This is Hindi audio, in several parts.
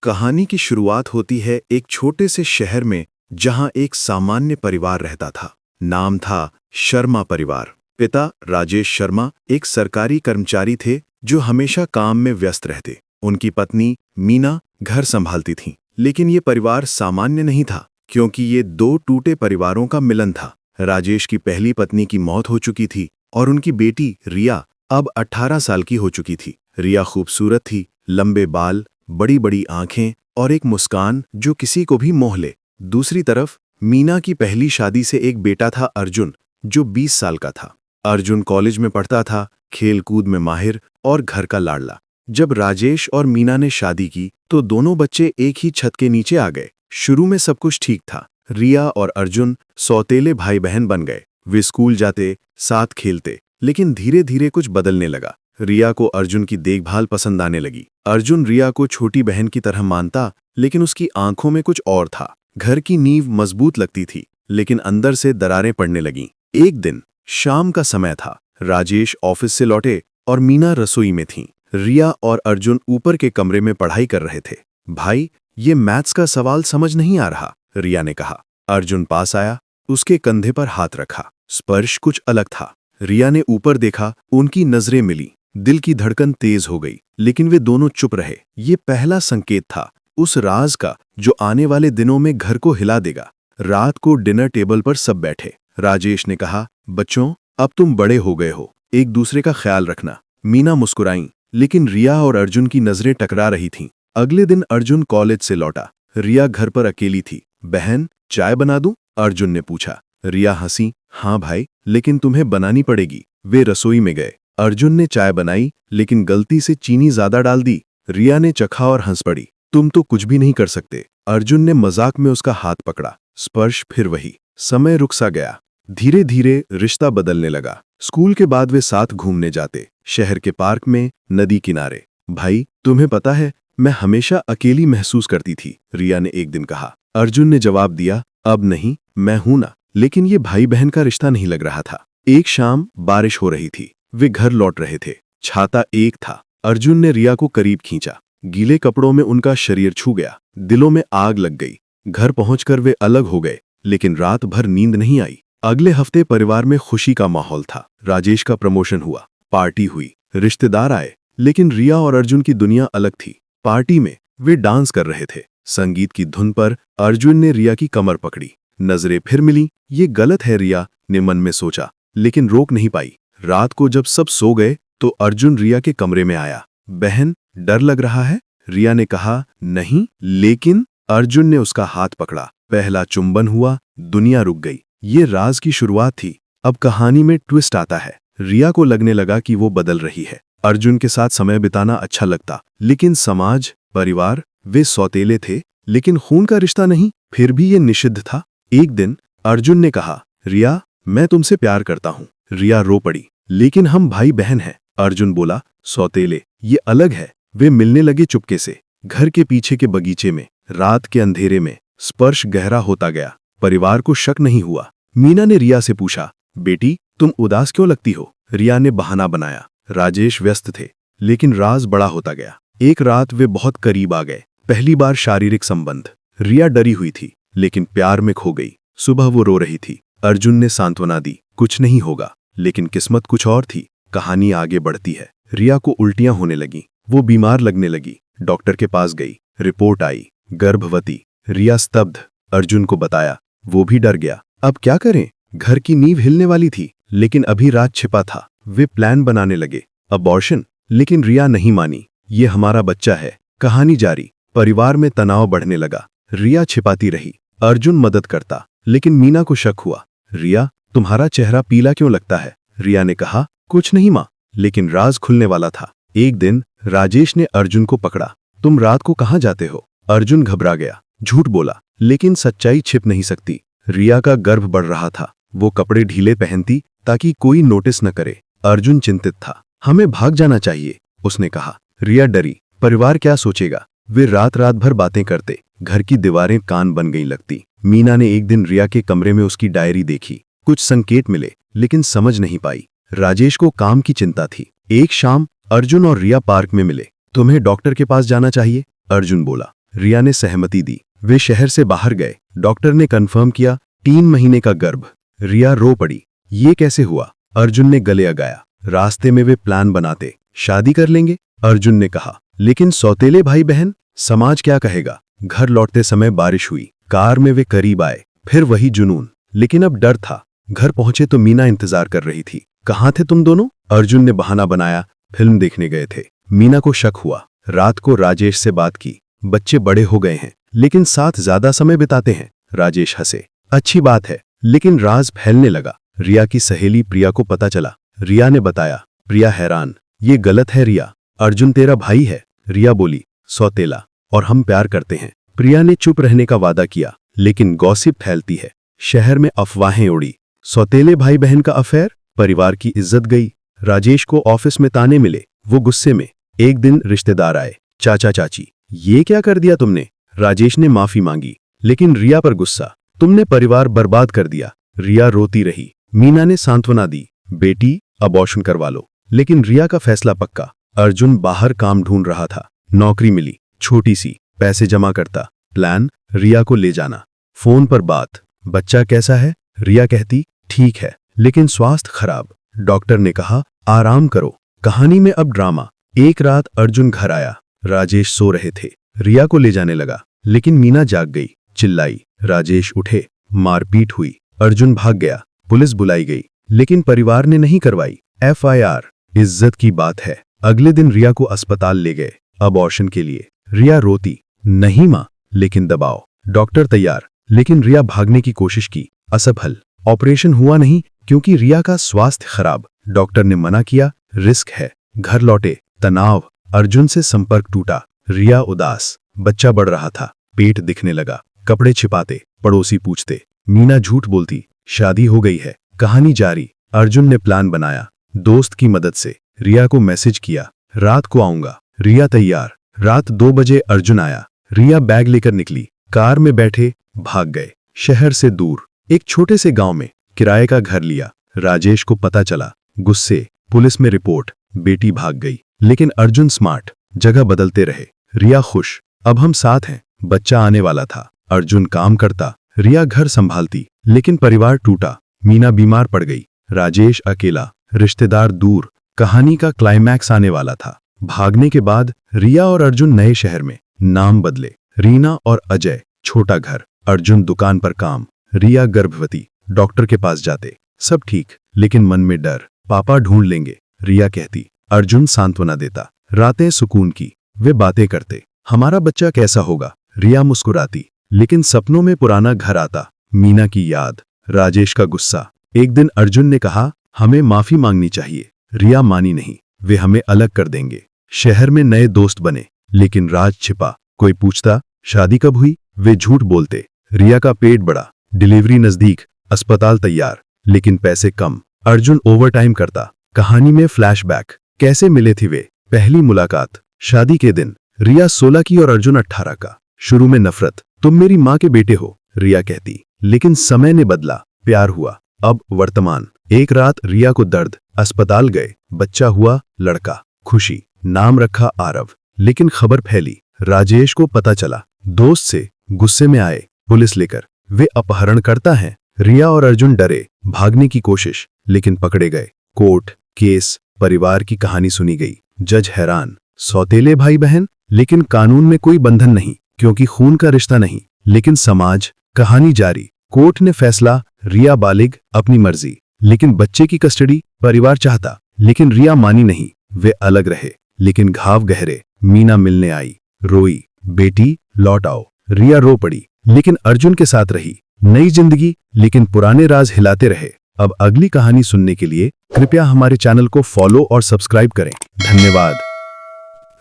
कहानी की शुरुआत होती है एक छोटे से शहर में जहां एक सामान्य परिवार रहता था। नाम था शर्मा परिवार। पिता राजेश शर्मा एक सरकारी कर्मचारी थे जो हमेशा काम में व्यस्त रहते। उनकी पत्नी मीना घर संभालती थीं। लेकिन ये परिवार सामान्य नहीं था क्योंकि ये दो टूटे परिवारों का मिलन था। राजेश की पहली पत्नी की मौत हो चुकी थी और उनकी बेटी रिया अब 18 साल की हो चुकी थी। रिया खूबसूरत थी, लंबे बाल, बड़ी बड़ी आंखें और एक मुस्कान जो किसी को भी मोह ले। दूसरी तरफ मीना की पहली शादी से एक बेटा था अर्जुन, जो 20 साल का था। अर्जुन कॉलेज में पढ़ता था, खेल कूद में माहिर और घर का लाडला। जब राजेश और मीना ने शादी की तो दोनों बच्चे एक ही छत के नीचे आ गए। शुरू में सब कुछ ठीक था। रिया और अर्जुन सौतेले भाई बहन बन गए। वे स्कूल जाते, साथ खेलते, लेकिन धीरे धीरे कुछ बदलने लगा। रिया को अर्जुन की देखभाल पसंद आने लगी। अर्जुन रिया को छोटी बहन की तरह मानता, लेकिन उसकी आंखों में कुछ और था। घर की नींव मजबूत लगती थी, लेकिन अंदर से दरारें पड़ने लगीं। एक दिन शाम का समय था। राजेश ऑफिस से लौटे और मीना रसोई में थीं। रिया और अर्जुन ऊपर के कमरे में पढ़ाई कर रहे थे। भाई, ये मैथ्स का सवाल समझ नहीं आ रहा, रिया ने कहा। अर्जुन पास आया, उसके कंधे पर हाथ रखा। स्पर्श कुछ अलग था। रिया ने ऊपर देखा, उनकी नजरें मिली। दिल की धड़कन तेज हो गई, लेकिन वे दोनों चुप रहे। ये पहला संकेत था उस राज का जो आने वाले दिनों में घर को हिला देगा। रात को डिनर टेबल पर सब बैठे। राजेश ने कहा, बच्चों, अब तुम बड़े हो गए हो, एक दूसरे का ख्याल रखना। मीना मुस्कुराई, लेकिन रिया और अर्जुन की नजरें टकरा रही थीं। अगले दिन अर्जुन कॉलेज से लौटा। रिया घर पर अकेली थी। बहन, चाय बना दूं? अर्जुन ने पूछा। रिया हंसी, हाँ भाई, लेकिन तुम्हें बनानी पड़ेगी। वे रसोई में गए। अर्जुन ने चाय बनाई, लेकिन गलती से चीनी ज्यादा डाल दी। रिया ने चखा और हंस पड़ी। तुम तो कुछ भी नहीं कर सकते। अर्जुन ने मजाक में उसका हाथ पकड़ा। स्पर्श फिर वही। समय रुक सा गया। धीरे धीरे रिश्ता बदलने लगा। स्कूल के बाद वे साथ घूमने जाते, शहर के पार्क में, नदी किनारे। भाई, तुम्हें पता है, मैं हमेशा अकेली महसूस करती थी, रिया ने एक दिन कहा। अर्जुन ने जवाब दिया, अब नहीं, मैं हूं ना। लेकिन ये भाई बहन का रिश्ता नहीं लग रहा था। एक शाम बारिश हो रही थी। वे घर लौट रहे थे। छाता एक था। अर्जुन ने रिया को करीब खींचा। गीले कपड़ों में उनका शरीर छू गया। दिलों में आग लग गई। घर पहुंचकर वे अलग हो गए, लेकिन रात भर नींद नहीं आई। अगले हफ्ते परिवार में खुशी का माहौल था। राजेश का प्रमोशन हुआ, पार्टी हुई, रिश्तेदार आए, लेकिन रिया और अर्जुन की दुनिया अलग थी। पार्टी में वे डांस कर रहे थे। संगीत की धुन पर अर्जुन ने रिया की कमर पकड़ी। नजरें फिर मिली। ये गलत है, रिया ने मन में सोचा, लेकिन रोक नहीं पाई। रात को जब सब सो गए तो अर्जुन रिया के कमरे में आया। बहन, डर लग रहा है? रिया ने कहा, नहीं, लेकिन अर्जुन ने उसका हाथ पकड़ा। पहला चुंबन हुआ, दुनिया रुक गई। ये राज की शुरुआत थी। अब कहानी में ट्विस्ट आता है। रिया को लगने लगा कि वो बदल रही है। अर्जुन के साथ समय बिताना अच्छा लगता, लेकिन समाज, परिवार, वे सौतेले थे, लेकिन खून का रिश्ता नहीं। फिर भी ये निषिद्ध था। एक दिन अर्जुन ने कहा, रिया, मैं तुमसे प्यार करता हूं। रिया रो पड़ी, लेकिन हम भाई बहन हैं। अर्जुन बोला, सौतेले, ये अलग है। वे मिलने लगे चुपके से, घर के पीछे के बगीचे में, रात के अंधेरे में। स्पर्श गहरा होता गया। परिवार को शक नहीं हुआ। मीना ने रिया से पूछा, बेटी, तुम उदास क्यों लगती हो? रिया ने बहाना बनाया, राजेश व्यस्त थे। लेकिन राज बड़ा होता गया। एक रात वे बहुत करीब आ गए। पहली बार शारीरिक संबंध। रिया डरी हुई थी, लेकिन प्यार में खो गई। सुबह वो रो रही थी। अर्जुन ने सांत्वना दी, कुछ नहीं होगा। लेकिन किस्मत कुछ और थी। कहानी आगे बढ़ती है। रिया को उल्टियां होने लगीं। वो बीमार लगने लगी। डॉक्टर के पास गई। रिपोर्ट आई, गर्भवती। रिया स्तब्ध। अर्जुन को बताया, वो भी डर गया। अब क्या करें? घर की नींव हिलने वाली थी, लेकिन अभी राज छिपा था। वे प्लान बनाने लगे, अबॉर्शन। लेकिन रिया नहीं मानी। ये हमारा बच्चा है। कहानी जारी। परिवार में तनाव बढ़ने लगा। रिया छिपाती रही। अर्जुन मदद करता, लेकिन मीना को शक हुआ। रिया, तुम्हारा चेहरा पीला क्यों लगता है? रिया ने कहा, कुछ नहीं मां। लेकिन राज खुलने वाला था। एक दिन राजेश ने अर्जुन को पकड़ा। तुम रात को कहां जाते हो? अर्जुन घबरा गया, झूठ बोला, लेकिन सच्चाई छिप नहीं सकती। रिया का गर्भ बढ़ रहा था। वो कपड़े ढीले पहनती ताकि कोई नोटिस न करे। अर्जुन चिंतित था। हमें भाग जाना चाहिए, उसने कहा। रिया डरी, परिवार क्या सोचेगा? वे रात रात भर बातें करते। घर की दीवारें कान बन गई लगती। मीना ने एक दिन रिया के कमरे में उसकी डायरी देखी। कुछ संकेत मिले, लेकिन समझ नहीं पाई। राजेश को काम की चिंता थी। एक शाम अर्जुन और रिया पार्क में मिले। तुम्हें डॉक्टर के पास जाना चाहिए, अर्जुन बोला। रिया ने सहमति दी। वे शहर से बाहर गए। डॉक्टर ने कंफर्म किया 3 महीने का गर्भ। रिया रो पड़ी। ये कैसे हुआ? अर्जुन ने गले लगाया। रास्ते में वे प्लान बनाते, शादी कर लेंगे। अर्जुन ने कहा, लेकिन सौतेले भाई बहन, समाज क्या कहेगा? घर लौटते समय बारिश हुई। कार में वे करीब आए। फिर वही जुनून, लेकिन अब डर था। घर पहुंचे तो मीना इंतजार कर रही थी। कहाँ थे तुम दोनों? अर्जुन ने बहाना बनाया, फिल्म देखने गए थे। मीना को शक हुआ। रात को राजेश से बात की। बच्चे बड़े हो गए हैं, लेकिन साथ ज्यादा समय बिताते हैं। राजेश हंसे। अच्छी बात है, लेकिन राज फैलने लगा। रिया की सहेली प्रिया को पता चला। रिया ने बताया। प्रिया हैरान। ये गलत है रिया, अर्जुन तेरा भाई है। रिया बोली, सौतेला, और हम प्यार करते हैं। प्रिया ने चुप रहने का वादा किया, लेकिन गॉसिप फैलती है। शहर में अफवाहें उड़ी। सौतेले भाई बहन का अफेयर। परिवार की इज्जत गई। राजेश को ऑफिस में ताने मिले। वो गुस्से में। एक दिन रिश्तेदार आए। चाचा चाची, ये क्या कर दिया तुमने? राजेश ने माफी मांगी, लेकिन रिया पर गुस्सा। तुमने परिवार बर्बाद कर दिया। रिया रोती रही। मीना ने सांत्वना दी, बेटी अबॉर्शन करवा लो। लेकिन रिया का फैसला पक्का। अर्जुन बाहर काम ढूंढ रहा था। नौकरी मिली, छोटी सी, पैसे जमा करता। प्लान, रिया को ले जाना। फोन पर बात, बच्चा कैसा है? रिया कहती, ठीक है, लेकिन स्वास्थ्य खराब। डॉक्टर ने कहा, आराम करो। कहानी में अब ड्रामा। एक रात अर्जुन घर आया। राजेश सो रहे थे। रिया को ले जाने लगा, लेकिन मीना जाग गई। चिल्लाई। राजेश उठे। मारपीट हुई। अर्जुन भाग गया। पुलिस बुलाई गई, लेकिन परिवार ने नहीं करवाई। FIR। इज्जत की बात है। अगले दिन रिया को अस्पताल ले गए, अबॉर्शन के लिए। रिया रोती, नहीं मां, लेकिन दबाव। डॉक्टर तैयार, लेकिन रिया भागने की कोशिश की, असफल। ऑपरेशन हुआ नहीं, क्योंकि रिया का स्वास्थ्य खराब। डॉक्टर ने मना किया, रिस्क है। घर लौटे, तनाव। अर्जुन से संपर्क टूटा। रिया उदास। बच्चा बढ़ रहा था, पेट दिखने लगा। कपड़े छिपाते, पड़ोसी पूछते। मीना झूठ बोलती, शादी हो गई है। कहानी जारी। अर्जुन ने प्लान बनाया, दोस्त की मदद से। रिया को मैसेज किया, रात को आऊंगा। रिया तैयार। रात 2 बजे अर्जुन आया। रिया बैग लेकर निकली। कार में बैठे भाग गए। शहर से दूर एक छोटे से गांव में किराए का घर लिया। राजेश को पता चला। गुस्से। पुलिस में रिपोर्ट। बेटी भाग गई। लेकिन अर्जुन स्मार्ट। जगह बदलते रहे। रिया खुश, अब हम साथ हैं। बच्चा आने वाला था। अर्जुन काम करता, रिया घर संभालती। लेकिन परिवार टूटा। मीना बीमार पड़ गई। राजेश अकेला, रिश्तेदार दूर। कहानी का क्लाइमैक्स आने वाला था। भागने के बाद रिया और अर्जुन नए शहर में। नाम बदले, रीना और अजय। छोटा घर। अर्जुन दुकान पर काम। रिया गर्भवती। डॉक्टर के पास जाते, सब ठीक, लेकिन मन में डर। पापा ढूंढ लेंगे, रिया कहती। अर्जुन सांत्वना देता। रातें सुकून की। वे बातें करते, हमारा बच्चा कैसा होगा? रिया मुस्कुराती, लेकिन सपनों में पुराना घर आता। मीना की याद। राजेश का गुस्सा। एक दिन अर्जुन ने कहा, हमें माफी मांगनी चाहिए। रिया मानी नहीं, वे हमें अलग कर देंगे। शहर में नए दोस्त बने, लेकिन राज छिपा। कोई पूछता, शादी कब हुई? वे झूठ बोलते। रिया का पेट बढ़ा, डिलीवरी नजदीक, अस्पताल तैयार, लेकिन पैसे कम। अर्जुन ओवरटाइम करता। कहानी में फ्लैशबैक। कैसे मिले थे वे? पहली मुलाकात, शादी के दिन। रिया 16 की और अर्जुन 18 का। शुरू में नफरत, तुम मेरी माँ के बेटे हो, रिया कहती। लेकिन समय ने बदला, प्यार हुआ। अब वर्तमान। एक रात रिया को दर्द, अस्पताल गए। बच्चा हुआ, लड़का। खुशी। नाम रखा आरव। लेकिन खबर फैली। राजेश को पता चला। दोस्त से। गुस्से में आए, पुलिस लेकर। वे अपहरण करता है। रिया और अर्जुन डरे, भागने की कोशिश, लेकिन पकड़े गए। कोर्ट, केस, परिवार की कहानी सुनी गई। जज हैरान। सौतेले भाई बहन, लेकिन कानून में कोई बंधन नहीं, क्योंकि खून का रिश्ता नहीं। लेकिन समाज। कहानी जारी। कोर्ट ने फैसला, रिया बालिग, अपनी मर्जी। लेकिन बच्चे की कस्टडी परिवार चाहता, लेकिन रिया मानी नहीं। वे अलग रहे, लेकिन घाव गहरे। मीना मिलने आई, रोई, बेटी लौट आओ। रिया रो पड़ी, लेकिन अर्जुन के साथ रही। नई जिंदगी, लेकिन पुराने राज हिलाते रहे। अब अगली कहानी सुनने के लिए कृपया हमारे चैनल को फॉलो और सब्सक्राइब करें। धन्यवाद।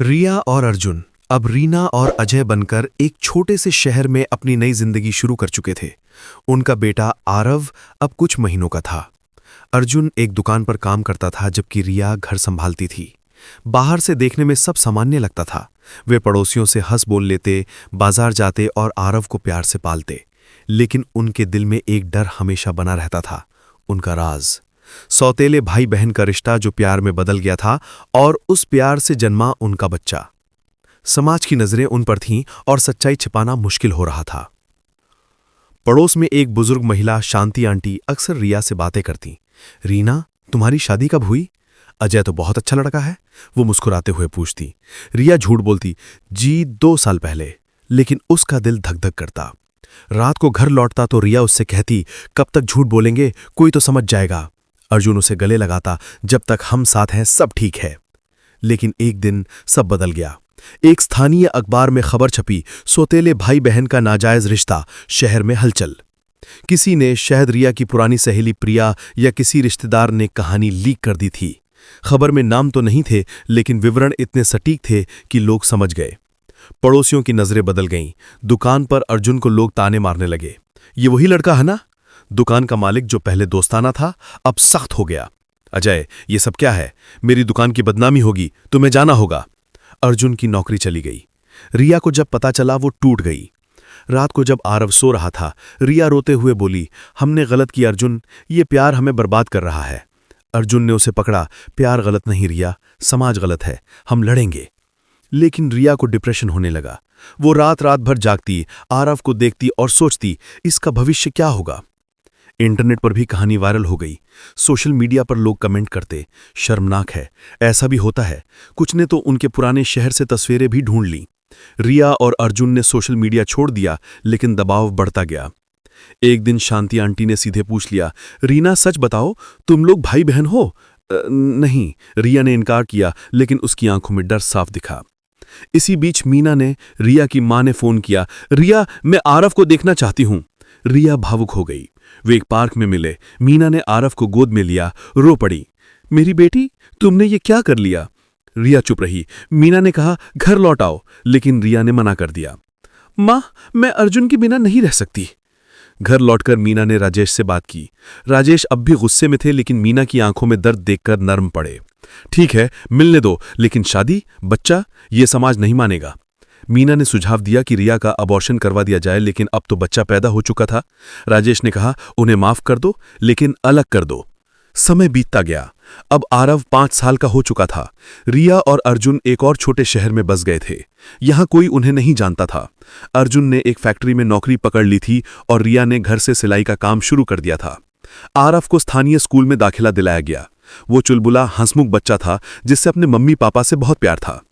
रिया और अर्जुन अब रीना और अजय बनकर एक छोटे से शहर में अपनी नई जिंदगी शुरू कर चुके थे। उनका बेटा आरव अब कुछ महीनों का था। अर्जुन एक दुकान पर काम करता था, जबकि रिया घर संभालती थी। बाहर से देखने में सब सामान्य लगता था। वे पड़ोसियों से हंस बोल लेते, बाजार जाते और आरव को प्यार से पालते। लेकिन उनके दिल में एक डर हमेशा बना रहता था, उनका राज। सौतेले भाई बहन का रिश्ता जो प्यार में बदल गया था, और उस प्यार से जन्मा उनका बच्चा। समाज की नजरें उन पर थीं और सच्चाई छिपाना मुश्किल हो रहा था। पड़ोस में एक बुजुर्ग महिला शांति आंटी अक्सर रिया से बातें करती। रीना, तुम्हारी शादी कब हुई? अजय तो बहुत अच्छा लड़का है, वो मुस्कुराते हुए पूछती। रिया झूठ बोलती, जी 2 साल पहले। लेकिन उसका दिल धक धक करता। रात को घर लौटता तो रिया उससे कहती, कब तक झूठ बोलेंगे, कोई तो समझ जाएगा। अर्जुन उसे गले लगाता, जब तक हम साथ हैं सब ठीक है। लेकिन एक दिन सब बदल गया। एक स्थानीय अखबार में खबर छपी, सौतेले भाई बहन का नाजायज रिश्ता, शहर में हलचल। किसी ने शायद रिया की पुरानी सहेली प्रिया या किसी रिश्तेदार ने कहानी लीक कर दी थी। खबर में नाम तो नहीं थे, लेकिन विवरण इतने सटीक थे कि लोग समझ गए। पड़ोसियों की नजरें बदल गईं। दुकान पर अर्जुन को लोग ताने मारने लगे, ये वही लड़का है ना? दुकान का मालिक जो पहले दोस्ताना था, अब सख्त हो गया। अजय, ये सब क्या है? मेरी दुकान की बदनामी होगी, तुम्हें जाना होगा। अर्जुन की नौकरी चली गई। रिया को जब पता चला वो टूट गई। रात को जब आरव सो रहा था, रिया रोते हुए बोली, हमने गलत किया अर्जुन, ये प्यार हमें बर्बाद कर रहा है। अर्जुन ने उसे पकड़ा, प्यार गलत नहीं रिया, समाज गलत है, हम लड़ेंगे। लेकिन रिया को डिप्रेशन होने लगा। वो रात रात भर जागती, आरव को देखती और सोचती, इसका भविष्य क्या होगा। इंटरनेट पर भी कहानी वायरल हो गई। सोशल मीडिया पर लोग कमेंट करते, शर्मनाक है, ऐसा भी होता है। कुछ ने तो उनके पुराने शहर से तस्वीरें भी ढूंढ लीं। रिया और अर्जुन ने सोशल मीडिया छोड़ दिया, लेकिन दबाव बढ़ता गया। एक दिन शांति आंटी ने सीधे पूछ लिया, रीना सच बताओ, तुम लोग भाई बहन हो? नहीं, रिया ने इनकार किया, लेकिन उसकी आंखों में डर साफ दिखा। इसी बीच मीना ने रिया की मां ने फोन किया, रिया, मैं आरव को देखना चाहती हूं। रिया भावुक हो गई। वे एक पार्क में मिले। मीना ने आरव को गोद में लिया, रो पड़ी, मेरी बेटी, तुमने ये क्या कर लिया? रिया चुप रही। मीना ने कहा, घर लौट आओ, लेकिन रिया ने मना कर दिया। मां, मैं अर्जुन के बिना नहीं रह सकती। घर लौटकर मीना ने राजेश से बात की। राजेश अब भी गुस्से में थे, लेकिन मीना की आंखों में दर्द देखकर नर्म पड़े। ठीक है, मिलने दो, लेकिन शादी, बच्चा, ये समाज नहीं मानेगा। मीना ने सुझाव दिया कि रिया का अबॉर्शन करवा दिया जाए, लेकिन अब तो बच्चा पैदा हो चुका था। राजेश ने कहा, उन्हें माफ कर दो, लेकिन अलग कर दो। समय बीतता गया। अब आरव 5 साल का हो चुका था। रिया और अर्जुन एक और छोटे शहर में बस गए थे। यहां कोई उन्हें नहीं जानता था। अर्जुन ने एक फैक्ट्री में नौकरी पकड़ ली थी और रिया ने घर से सिलाई का काम शुरू कर दिया था। आरव को स्थानीय स्कूल में दाखिला दिलाया गया। वो चुलबुला हंसमुख बच्चा था, जिससे अपने मम्मी पापा से बहुत प्यार था।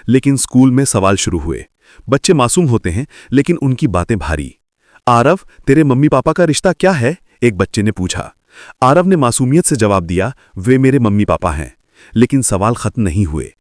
लेकिन स्कूल में सवाल शुरू हुए। बच्चे मासूम होते हैं, लेकिन उनकी बातें भारी। आरव, तेरे मम्मी पापा का रिश्ता क्या है? एक बच्चे ने पूछा। आरव ने मासूमियत से जवाब दिया, वे मेरे मम्मी पापा हैं। लेकिन सवाल खत्म नहीं हुए।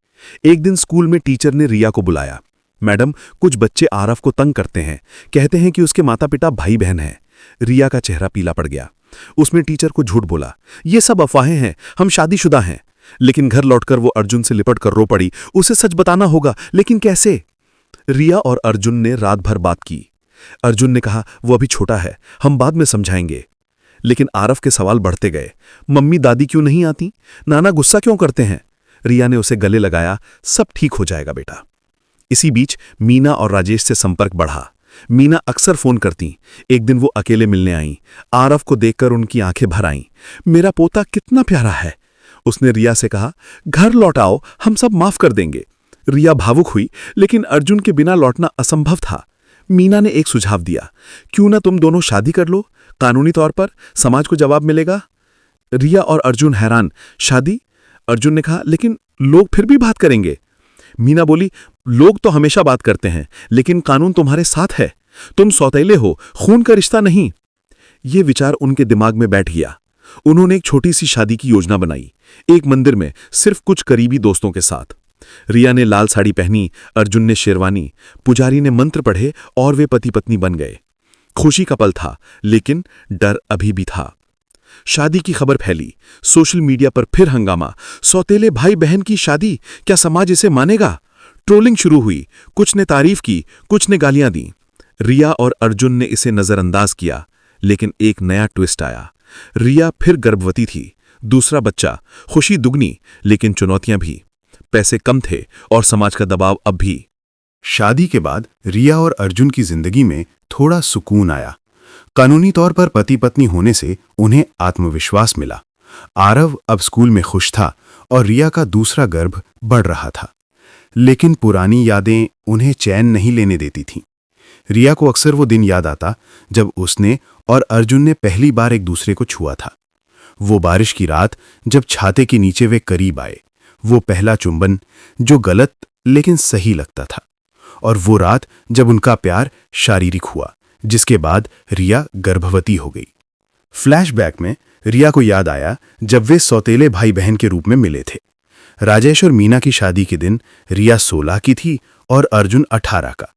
एक दिन स्कूल में टीचर ने रिया को बुलाया। मैडम, कुछ बच्चे आरव को तंग करते हैं, कहते हैं कि उसके माता पिता भाई बहन हैं। रिया का चेहरा पीला पड़ गया। उसने टीचर को झूठ बोला, ये सब अफवाहें हैं, हम शादीशुदा हैं। लेकिन घर लौटकर वो अर्जुन से लिपट कर रो पड़ी, उसे सच बताना होगा, लेकिन कैसे? रिया और अर्जुन ने रात भर बात की। अर्जुन ने कहा, वो अभी छोटा है, हम बाद में समझाएंगे। लेकिन आरव के सवाल बढ़ते गए। मम्मी दादी क्यों नहीं आती? नाना गुस्सा क्यों करते हैं? रिया ने उसे गले लगाया, सब ठीक हो जाएगा बेटा। इसी बीच मीना और राजेश से संपर्क बढ़ा। मीना अक्सर फोन करती। एक दिन वो अकेले मिलने आईं। आरव को देखकर उनकी आंखें भर आईं। मेरा पोता कितना प्यारा है। उसने रिया से कहा, घर लौट आओ, हम सब माफ कर देंगे। रिया भावुक हुई, लेकिन अर्जुन के बिना लौटना असंभव था। मीना ने एक सुझाव दिया, क्यों ना तुम दोनों शादी कर लो, कानूनी तौर पर समाज को जवाब मिलेगा। रिया और अर्जुन हैरान, शादी? अर्जुन ने कहा, लेकिन लोग फिर भी बात करेंगे। मीना बोली, लोग तो हमेशा बात करते हैं, लेकिन कानून तुम्हारे साथ है। तुम सौतेले हो, खून का रिश्ता नहीं। ये विचार उनके दिमाग में बैठ गया। उन्होंने एक छोटी सी शादी की योजना बनाई, एक मंदिर में, सिर्फ कुछ करीबी दोस्तों के साथ। रिया ने लाल साड़ी पहनी, अर्जुन ने शेरवानी। पुजारी ने मंत्र पढ़े और वे पति पत्नी बन गए। खुशी का पल था, लेकिन डर अभी भी था। शादी की खबर फैली। सोशल मीडिया पर फिर हंगामा, सौतेले भाई बहन की शादी, क्या समाज इसे मानेगा? ट्रोलिंग शुरू हुई। कुछ ने तारीफ की, कुछ ने गालियां दी। रिया और अर्जुन ने इसे नजरअंदाज किया, लेकिन एक नया ट्विस्ट आया। रिया फिर गर्भवती थी, दूसरा बच्चा, खुशी दुगनी, लेकिन चुनौतियां भी। पैसे कम थे और समाज का दबाव अब भी। शादी के बाद रिया और अर्जुन की जिंदगी में थोड़ा सुकून आया। कानूनी तौर पर पति पत्नी होने से उन्हें आत्मविश्वास मिला। आरव अब स्कूल में खुश था और रिया का दूसरा गर्भ बढ़ रहा था। लेकिन पुरानी यादें उन्हें चैन नहीं लेने देती थीं। रिया को अक्सर वो दिन याद आता जब उसने और अर्जुन ने पहली बार एक दूसरे को छुआ था। वो बारिश की रात जब छाते के नीचे वे करीब आए, वो पहला चुंबन जो गलत लेकिन सही लगता था, और वो रात जब उनका प्यार शारीरिक हुआ, जिसके बाद रिया गर्भवती हो गई। फ्लैशबैक में रिया को याद आया जब वे सौतेले भाई बहन के रूप में मिले थे। राजेश और मीना की शादी के दिन रिया 16 की थी और अर्जुन 18 का।